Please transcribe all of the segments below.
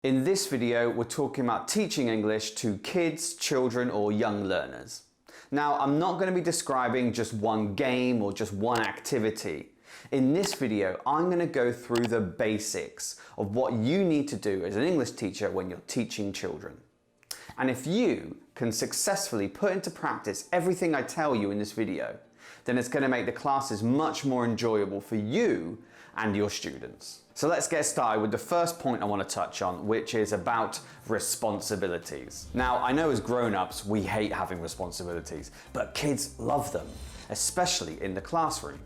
In this video, we're talking about teaching English to kids, children, or young learners. Now, I'm not going to be describing just one game or just one activity. In this video, I'm going to go through the basics of what you need to do as an English teacher when you're teaching children. And if you can successfully put into practice everything I tell you in this video, then it's going to make the classes much more enjoyable for you and your students. So let's get started with the first point I want to touch on, which is about responsibilities. Now, I know as grown-ups, we hate having responsibilities, but kids love them, especially in the classroom.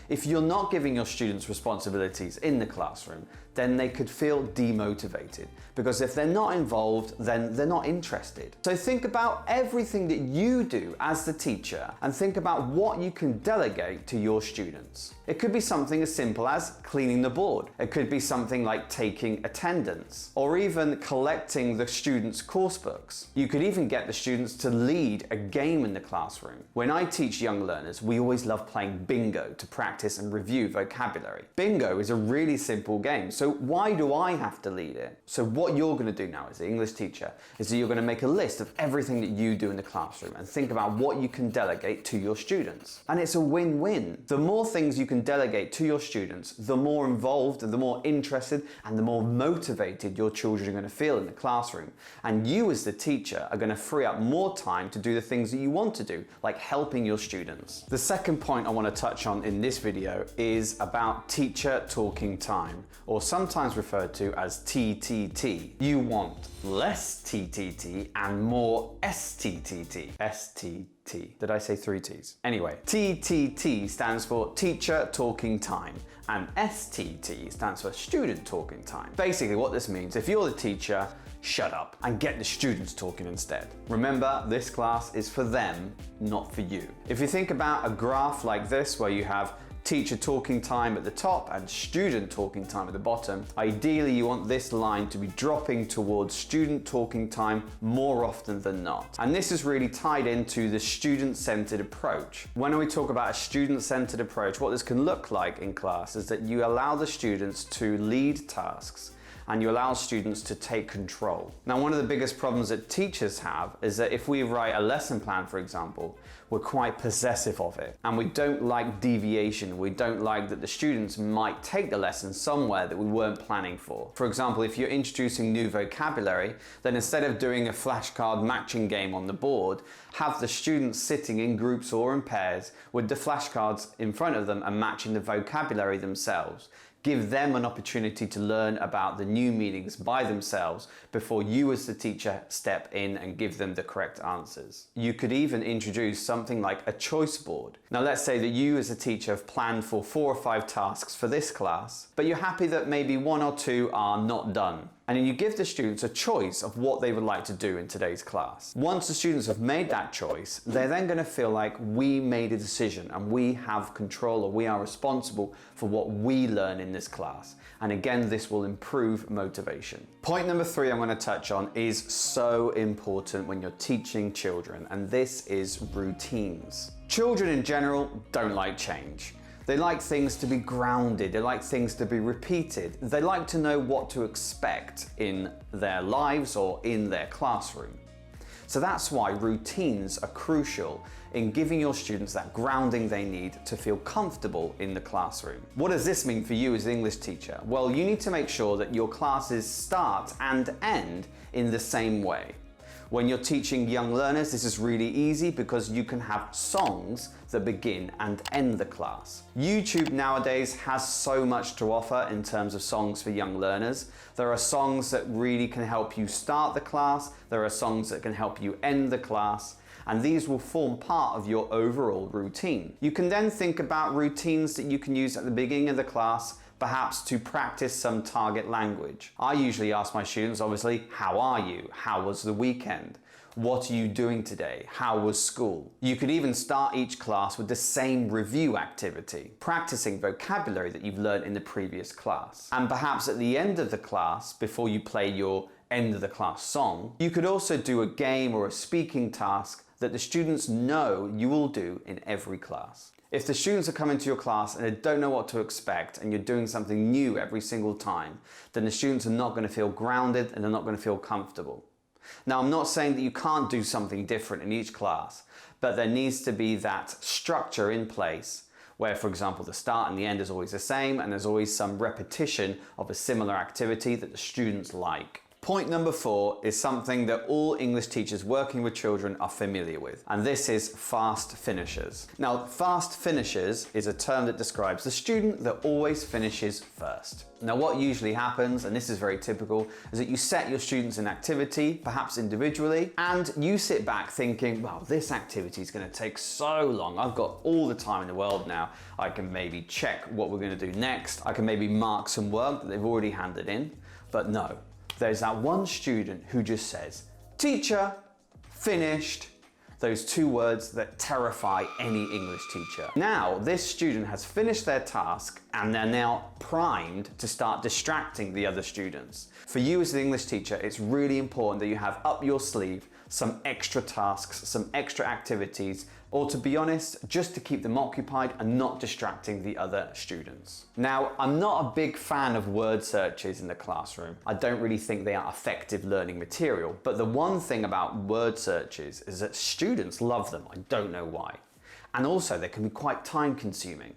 If you're not giving your students responsibilities in the classroom, then they could feel demotivated, because if they're not involved, then they're not interested. So think about everything that you do as the teacher and think about what you can delegate to your students. It could be something as simple as cleaning the board. It could be something like taking attendance or even collecting the students' course books. You could even get the students to lead a game in the classroom. When I teach young learners, we always love playing bingo to practice and review vocabulary. Bingo is a really simple game, so why do I have to lead it? So what you're going to do now as the English teacher is that you're going to make a list of everything that you do in the classroom and think about what you can delegate to your students. And it's a win-win. The more things you can delegate to your students, the more involved and the more interested and the more motivated your children are going to feel in the classroom. And you as the teacher are going to free up more time to do the things that you want to do, like helping your students. The second point I want to touch on in this video is about teacher talking time, or sometimes referred to as TTT. You want less TTT and more STTT. STT. Did I say 3 T's? Anyway, TTT stands for teacher talking time and STT stands for student talking time. Basically what this means, if you're the teacher, shut up and get the students talking instead. Remember, this class is for them, not for you. If you think about a graph like this where you have teacher talking time at the top and student talking time at the bottom, ideally you want this line to be dropping towards student talking time more often than not. And this is really tied into the student-centered approach. When we talk about a student-centered approach, what this can look like in class is that you allow the students to lead tasks and you allow students to take control. Now, one of the biggest problems that teachers have is that if we write a lesson plan, for example, we're quite possessive of it. And we don't like deviation. We don't like that the students might take the lesson somewhere that we weren't planning for. For example, if you're introducing new vocabulary, then instead of doing a flashcard matching game on the board, have the students sitting in groups or in pairs with the flashcards in front of them and matching the vocabulary themselves. Give them an opportunity to learn about the new meanings by themselves before you as the teacher step in and give them the correct answers. You could even introduce something like a choice board. Now let's say that you as a teacher have planned for 4 or 5 tasks for this class, but you're happy that maybe 1 or 2 are not done. And then you give the students a choice of what they would like to do in today's class. Once the students have made that choice, they're then going to feel like we made a decision and we have control, or we are responsible for what we learn in this class. And again, this will improve motivation. Point number 3 I'm going to touch on is so important when you're teaching children, and this is routines. Children in general don't like change. They like things to be grounded, they like things to be repeated, they like to know what to expect in their lives or in their classroom. So that's why routines are crucial in giving your students that grounding they need to feel comfortable in the classroom. What does this mean for you as an English teacher? Well, you need to make sure that your classes start and end in the same way. When you're teaching young learners, this is really easy because you can have songs that begin and end the class. YouTube nowadays has so much to offer in terms of songs for young learners. There are songs that really can help you start the class, there are songs that can help you end the class, and these will form part of your overall routine. You can then think about routines that you can use at the beginning of the class, perhaps to practice some target language. I usually ask my students, obviously, how are you? How was the weekend? What are you doing today? How was school? You could even start each class with the same review activity, practicing vocabulary that you've learned in the previous class. And perhaps at the end of the class, before you play your end of the class song, you could also do a game or a speaking task that the students know you will do in every class. If the students are coming to your class and they don't know what to expect and you're doing something new every single time, then the students are not going to feel grounded and they're not going to feel comfortable. Now, I'm not saying that you can't do something different in each class, but there needs to be that structure in place where, for example, the start and the end is always the same and there's always some repetition of a similar activity that the students like. Point number 4 is something that all English teachers working with children are familiar with, and this is fast finishers. Now, fast finishers is a term that describes the student that always finishes first. Now, what usually happens, and this is very typical, is that you set your students an activity, perhaps individually, and you sit back thinking, well, this activity is going to take so long. I've got all the time in the world now. I can maybe check what we're going to do next. I can maybe mark some work that they've already handed in, but no. There's that one student who just says, "Teacher, finished." Those 2 words that terrify any English teacher. Now, this student has finished their task and they're now primed to start distracting the other students. For you as an English teacher, it's really important that you have up your sleeve some extra tasks, some extra activities, or to be honest, just to keep them occupied and not distracting the other students. Now, I'm not a big fan of word searches in the classroom. I don't really think they are effective learning material, but the one thing about word searches is that students love them. I don't know why. And also, they can be quite time consuming.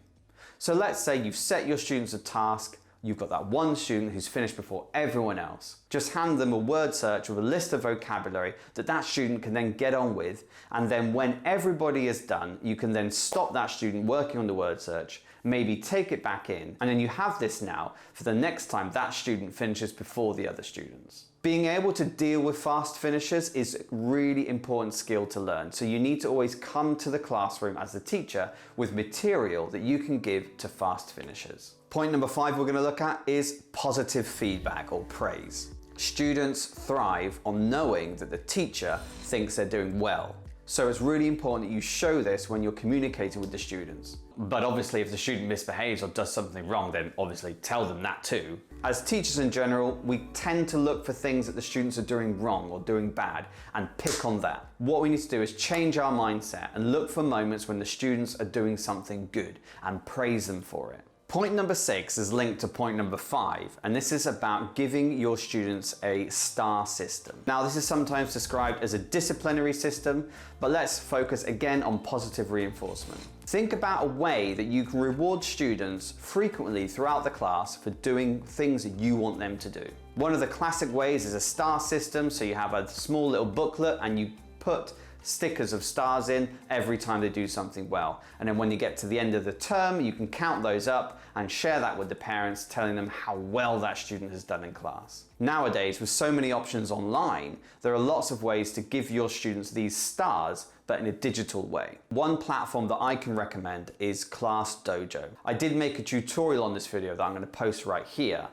So let's say you've set your students a task. You've got that one student who's finished before everyone else. Just hand them a word search with a list of vocabulary that student can then get on with, and then when everybody is done, you can then stop that student working on the word search, maybe take it back in, and then you have this now for the next time that student finishes before the other students. Being able to deal with fast finishers is a really important skill to learn, so you need to always come to the classroom as a teacher with material that you can give to fast finishers. Point number 5 we're going to look at is positive feedback or praise. Students thrive on knowing that the teacher thinks they're doing well. So it's really important that you show this when you're communicating with the students. But obviously if the student misbehaves or does something wrong, then obviously tell them that too. As teachers in general, we tend to look for things that the students are doing wrong or doing bad and pick on that. What we need to do is change our mindset and look for moments when the students are doing something good and praise them for it. Point number 6 is linked to point number 5, and this is about giving your students a star system. Now, this is sometimes described as a disciplinary system, but let's focus again on positive reinforcement. Think about a way that you can reward students frequently throughout the class for doing things that you want them to do. One of the classic ways is a star system, so you have a small little booklet and you put stickers of stars in every time they do something well. And then when you get to the end of the term, you can count those up and share that with the parents, telling them how well that student has done in class. Nowadays, with so many options online, there are lots of ways to give your students these stars, but in a digital way. One platform that I can recommend is ClassDojo. I did make a tutorial on this video that I'm going to post right here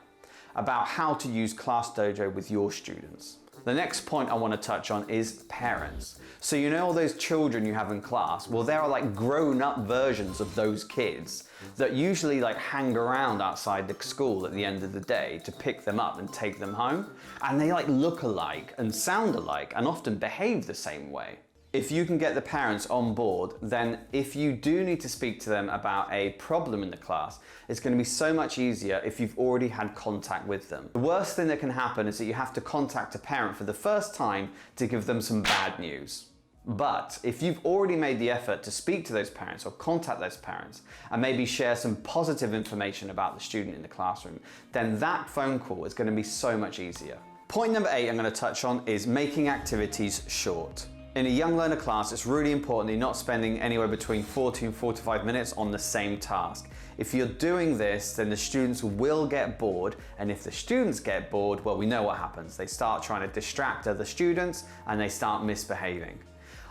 about how to use ClassDojo with your students. The next point I want to touch on is parents. So you know all those children you have in class? Well, there are like grown-up versions of those kids that usually like hang around outside the school at the end of the day to pick them up and take them home. And they like look alike and sound alike and often behave the same way. If you can get the parents on board, then if you do need to speak to them about a problem in the class, it's going to be so much easier if you've already had contact with them. The worst thing that can happen is that you have to contact a parent for the first time to give them some bad news. But if you've already made the effort to speak to those parents or contact those parents and maybe share some positive information about the student in the classroom, then that phone call is going to be so much easier. Point number 8 I'm going to touch on is making activities short. In a young learner class, it's really important that you're not spending anywhere between 40 and 45 minutes on the same task. If you're doing this, then the students will get bored, and if the students get bored, well, we know what happens. They start trying to distract other students and they start misbehaving.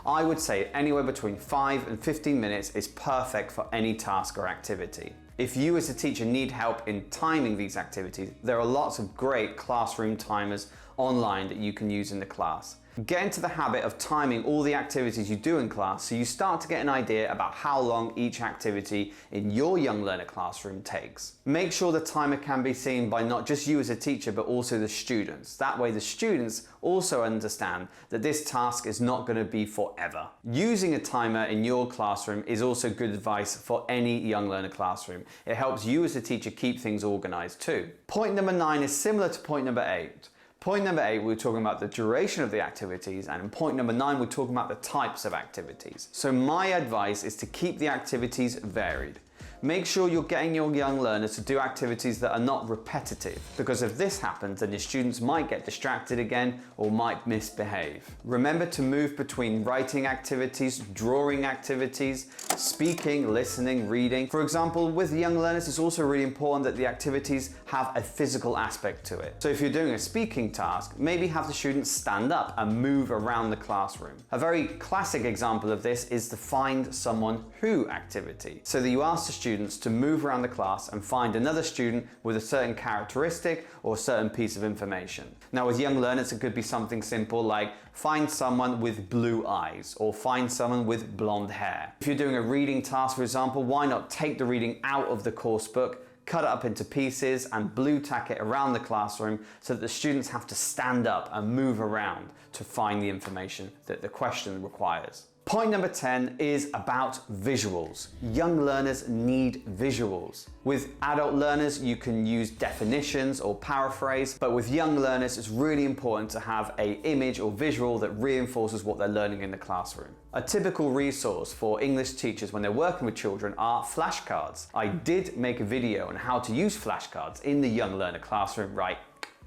I would say anywhere between 5 and 15 minutes is perfect for any task or activity. If you as a teacher need help in timing these activities, there are lots of great classroom timers online that you can use in the class. Get into the habit of timing all the activities you do in class so you start to get an idea about how long each activity in your Young Learner classroom takes. Make sure the timer can be seen by not just you as a teacher but also the students. That way the students also understand that this task is not going to be forever. Using a timer in your classroom is also good advice for any Young Learner classroom. It helps you as a teacher keep things organized too. Point number 9 is similar to point number 8. Point number 8, we're talking about the duration of the activities, and in point number 9, we're talking about the types of activities. So my advice is to keep the activities varied. Make sure you're getting your young learners to do activities that are not repetitive, because if this happens, then your students might get distracted again or might misbehave. Remember to move between writing activities, drawing activities, speaking, listening, reading. For example, with young learners, it's also really important that the activities have a physical aspect to it. So if you're doing a speaking task, maybe have the students stand up and move around the classroom. A very classic example of this is the find someone who activity. So that you ask the students to move around the class and find another student with a certain characteristic or a certain piece of information. Now with young learners, it could be something simple like find someone with blue eyes or find someone with blonde hair. If you're doing a reading task, for example, why not take the reading out of the course book, cut it up into pieces and blue tack it around the classroom so that the students have to stand up and move around to find the information that the question requires. Point number 10 is about visuals. Young learners need visuals. With adult learners, you can use definitions or paraphrase, but with young learners, it's really important to have an image or visual that reinforces what they're learning in the classroom. A typical resource for English teachers when they're working with children are flashcards. I did make a video on how to use flashcards in the Young Learner classroom right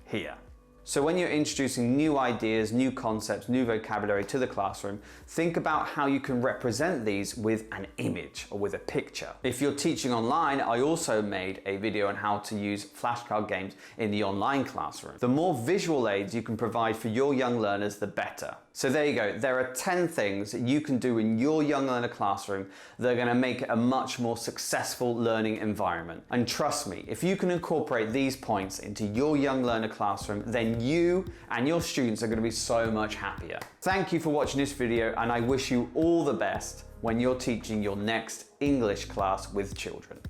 here. So when you're introducing new ideas, new concepts, new vocabulary to the classroom, think about how you can represent these with an image or with a picture. If you're teaching online, I also made a video on how to use flashcard games in the online classroom. The more visual aids you can provide for your young learners, the better. So there you go. There are 10 things that you can do in your Young Learner classroom that are going to make it a much more successful learning environment. And trust me, if you can incorporate these points into your Young Learner classroom, then you and your students are going to be so much happier. Thank you for watching this video, and I wish you all the best when you're teaching your next English class with children.